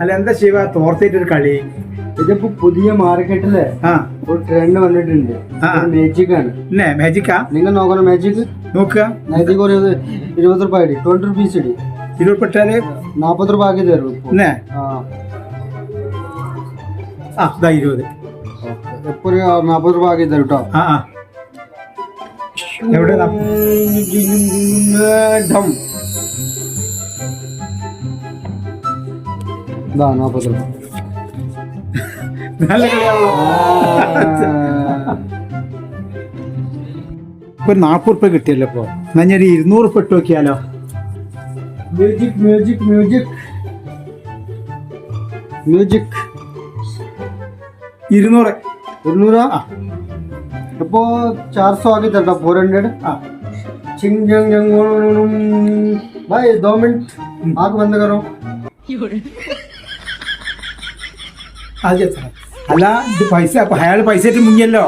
അല്ല എന്താ ശിവ തോർത്തിട്ടൊരു കളി? ഇതിപ്പോ പുതിയ മാർക്കറ്റിലെ ഒരു ട്രെൻഡ് വന്നിട്ടുണ്ട്. മാജിക് ആണ്. മാജിക്കാ? നിങ്ങൾ നോക്കണം മാജിക്. നോക്കുക. മാജിക് ഒരു 20 രൂപ ഇടി, 20 rupees ഇടി. 20 പെട്ടാല് 40 രൂപ ആക്കി തരും. 20. എപ്പോ 40 രൂപ ആക്കി തരും കേട്ടോ. എവിടെ? 40 രൂപ. നല്ല കളിയാണല്ലോ. ഇപ്പൊ 40 രൂപ കിട്ടിയല്ലോ. ഇപ്പൊ എന്നാ ഞാൻ 200 രൂപ ഇട്ട് നോക്കിയാലോ? മ്യൂജിക് മ്യൂജിക് മ്യൂജിക് മ്യൂജിക് 200. 200? ഇപ്പോ 400 ആക്കി തരട്ടോ. 400. चिंग जंग जंग भाई 2 मिनट आँख बंद करो. അല്ല ഇത് പൈസ അപ്പൊ അയാൾ പൈസ മുങ്ങിയല്ലോ.